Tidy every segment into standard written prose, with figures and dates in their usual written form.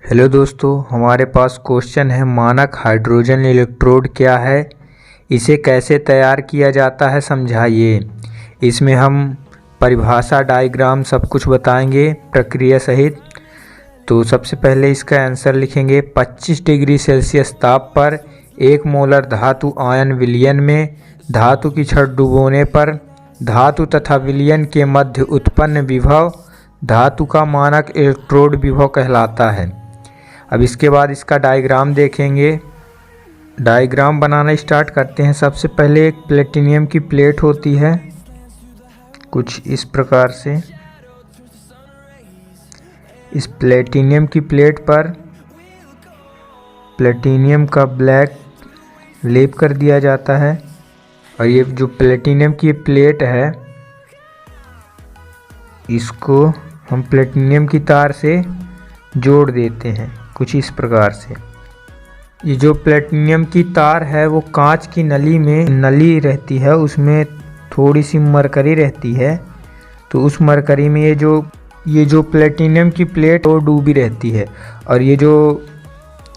Hello दोस्तों, हमारे पास question है मानक हाइड्रोजन इलेक्ट्रोड क्या है, इसे कैसे तैयार किया जाता है समझाइए। इसमें हम परिभाषा डायग्राम सब कुछ बताएंगे प्रक्रिया सहित। तो सबसे पहले इसका आंसर लिखेंगे। 25 डिग्री सेल्सियस ताप पर 1 मोलर धातु आयन विलयन में धातु की छड़ डुबोने पर धातु तथा विलयन के मध्य उत्पन्न विभव धातु का मानक इलेक्ट्रोड विभव कहलाता है। अब इसके बाद इसका डायग्राम देखेंगे। डायग्राम बनाना स्टार्ट करते हैं। सबसे पहले एक प्लेटिनियम की प्लेट होती है कुछ इस प्रकार से। इस प्लेटिनियम की प्लेट पर प्लेटिनियम का ब्लैक लेप कर दिया जाता है और ये जो प्लेटिनियम की प्लेट है इसको हम प्लेटिनियम की तार से जोड़ देते हैं कुछ इस प्रकार से। ये जो प्लेटिनियम की तार है वो कांच की नली रहती है, उसमें थोड़ी सी मरकरी रहती है। तो उस मरकरी में ये जो प्लेटिनियम की प्लेट वो डूबी रहती है और ये जो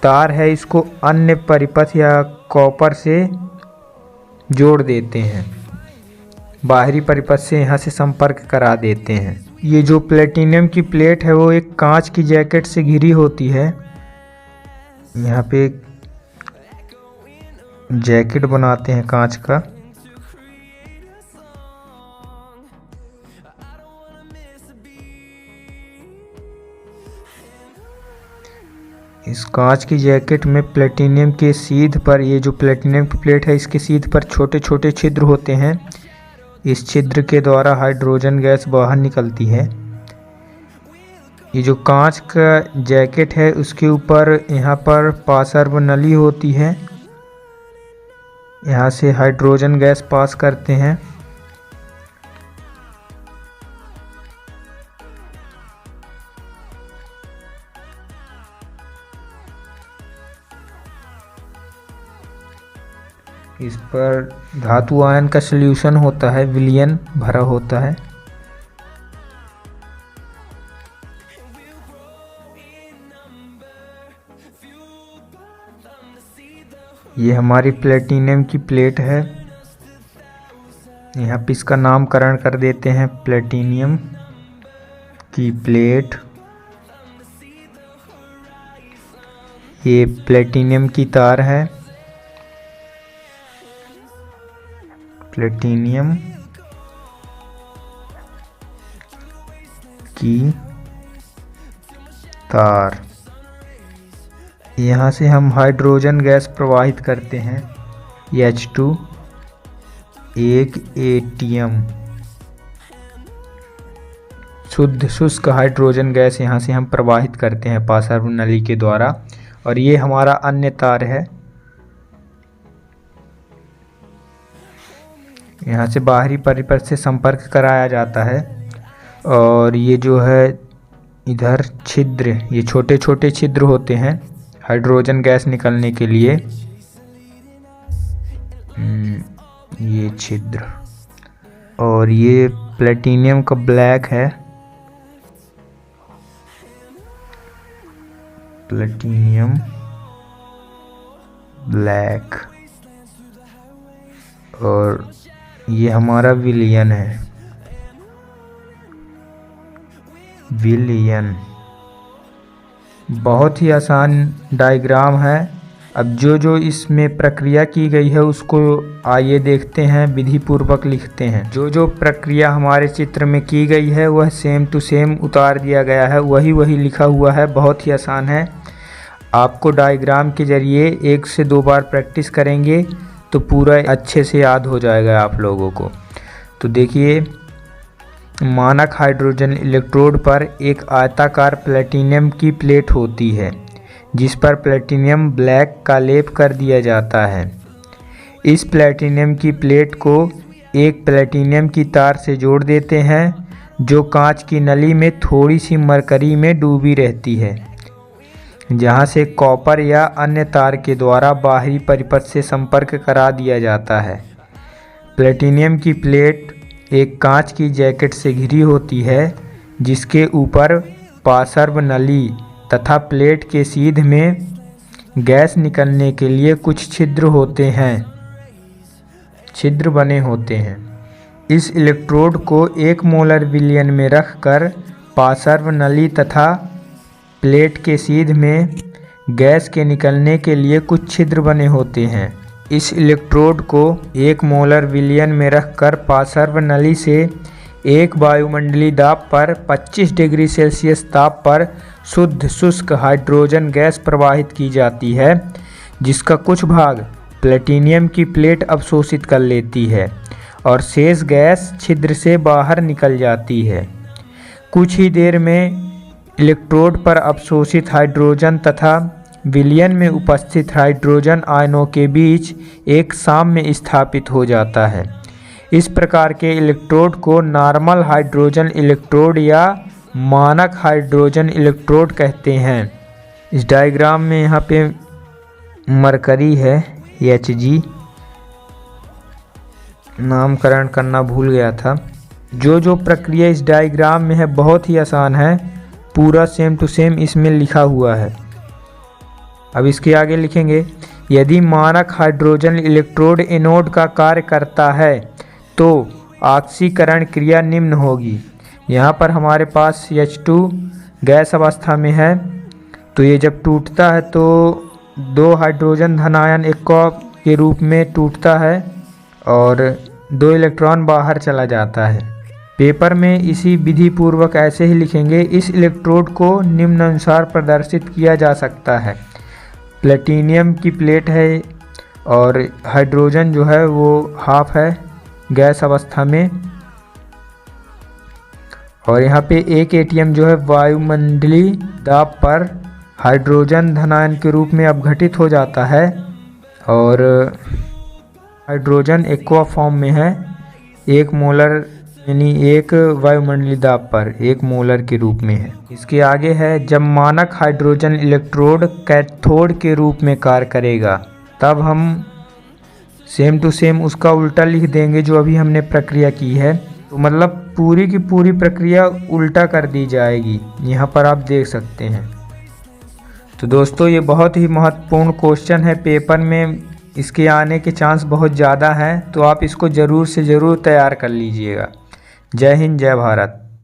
तार है इसको अन्य परिपथ या कॉपर से जोड़ देते हैं। बाहरी परिपथ से यहाँ से संपर्क करा देते हैं। ये जो प्लेटिनियम की प्लेट है वो एक कांच की जैकेट से घिरी होती है। यहाँ पे एक जैकेट बनाते हैं कांच का। इस कांच की जैकेट में प्लेटिनियम के सीध पर, ये जो प्लेटिनियम की प्लेट है इसके सीध पर छोटे छोटे छिद्र होते हैं। इस छिद्र के द्वारा हाइड्रोजन गैस बाहर निकलती है। ये जो कांच का जैकेट है उसके ऊपर यहाँ पर पासर्व नली होती है, यहाँ से हाइड्रोजन गैस पास करते हैं। इस पर धातु आयन का सॉल्यूशन होता है, विलयन भरा होता है। ये हमारी प्लेटिनियम की प्लेट है। यहाँ पे इसका नामकरण कर देते हैं प्लेटिनियम की प्लेट। ये प्लेटिनियम की तार है, प्लेटिनियम की तार। यहाँ से हम हाइड्रोजन गैस प्रवाहित करते हैं। H2 एक एटीएम शुद्ध शुष्क हाइड्रोजन गैस यहाँ से हम प्रवाहित करते हैं पासर्व नली के द्वारा। और ये हमारा अन्य तार है। यहाँ से बाहरी परिपथ से संपर्क कराया जाता है और ये जो है इधर छिद्र, ये छोटे छोटे छिद्र होते हैं हाइड्रोजन गैस निकलने के लिए। ये छिद्र और ये प्लेटिनियम का ब्लैक है, प्लेटिनियम ब्लैक। और ये हमारा विलयन है, विलयन। बहुत ही आसान डायग्राम है। अब जो इसमें प्रक्रिया की गई है उसको आइए देखते हैं, विधि पूर्वक लिखते हैं। जो प्रक्रिया हमारे चित्र में की गई है वह सेम टू सेम उतार दिया गया है, वही लिखा हुआ है। बहुत ही आसान है। आपको डायग्राम के जरिए 1 से 2 बार प्रैक्टिस करेंगे तो पूरा अच्छे से याद हो जाएगा आप लोगों को। तो देखिए, मानक हाइड्रोजन इलेक्ट्रोड पर एक आयताकार प्लेटिनियम की प्लेट होती है जिस पर प्लेटिनियम ब्लैक का लेप कर दिया जाता है। इस प्लेटिनियम की प्लेट को एक प्लेटिनियम की तार से जोड़ देते हैं जो कांच की नली में थोड़ी सी मरकरी में डूबी रहती है, जहां से कॉपर या अन्य तार के द्वारा बाहरी परिपथ से संपर्क करा दिया जाता है। प्लेटिनियम की प्लेट एक कांच की जैकेट से घिरी होती है जिसके ऊपर पासर्व नली तथा प्लेट के सीध में गैस निकलने के लिए कुछ छिद्र बने होते हैं। इस इलेक्ट्रोड को 1 मोलर विलयन में रखकर पार्श्व नली तथा प्लेट के सीध में गैस के निकलने के लिए कुछ छिद्र बने होते हैं। इस इलेक्ट्रोड को 1 मोलर विलयन में रखकर पार्श्व नली से 1 वायुमंडलीय दाब पर 25 डिग्री सेल्सियस ताप पर शुद्ध शुष्क हाइड्रोजन गैस प्रवाहित की जाती है, जिसका कुछ भाग प्लेटिनियम की प्लेट अवशोषित कर लेती है और शेष गैस छिद्र से बाहर निकल जाती है। कुछ ही देर में इलेक्ट्रोड पर अवशोषित हाइड्रोजन तथा विलयन में उपस्थित हाइड्रोजन आयनों के बीच एक साम्य स्थापित हो जाता है। इस प्रकार के इलेक्ट्रोड को नॉर्मल हाइड्रोजन इलेक्ट्रोड या मानक हाइड्रोजन इलेक्ट्रोड कहते हैं। इस डायग्राम में यहाँ पे मरकरी है, Hg, नामकरण करना भूल गया था। जो प्रक्रिया इस डायग्राम में है बहुत ही आसान है, पूरा सेम टू सेम इसमें लिखा हुआ है। अब इसके आगे लिखेंगे, यदि मानक हाइड्रोजन इलेक्ट्रोड एनोड का कार्य करता है तो ऑक्सीकरण क्रिया निम्न होगी। यहाँ पर हमारे पास H2 गैस अवस्था में है, तो ये जब टूटता है तो 2 हाइड्रोजन धन आयन एक्वा के रूप में टूटता है और 2 इलेक्ट्रॉन बाहर चला जाता है। पेपर में इसी विधि पूर्वक ऐसे ही लिखेंगे। इस इलेक्ट्रोड को निम्नानुसार प्रदर्शित किया जा सकता है। प्लेटिनियम की प्लेट है और हाइड्रोजन जो है वो हाफ है गैस अवस्था में, और यहाँ पे एक एटीएम जो है वायुमंडलीय दाब पर हाइड्रोजन धनायन के रूप में अपघटित हो जाता है और हाइड्रोजन एक्वा फॉर्म में है 1 मोलर यानी 1 वायुमंडलीय दाब पर 1 मोलर के रूप में है। इसके आगे है, जब मानक हाइड्रोजन इलेक्ट्रोड कैथोड के रूप में कार्य करेगा तब हम सेम टू सेम उसका उल्टा लिख देंगे जो अभी हमने प्रक्रिया की है। तो मतलब पूरी की पूरी प्रक्रिया उल्टा कर दी जाएगी, यहाँ पर आप देख सकते हैं। तो दोस्तों ये बहुत ही महत्वपूर्ण क्वेश्चन है, पेपर में इसके आने के चांस बहुत ज़्यादा हैं, तो आप इसको ज़रूर से ज़रूर तैयार कर लीजिएगा। जय हिंद, जय भारत।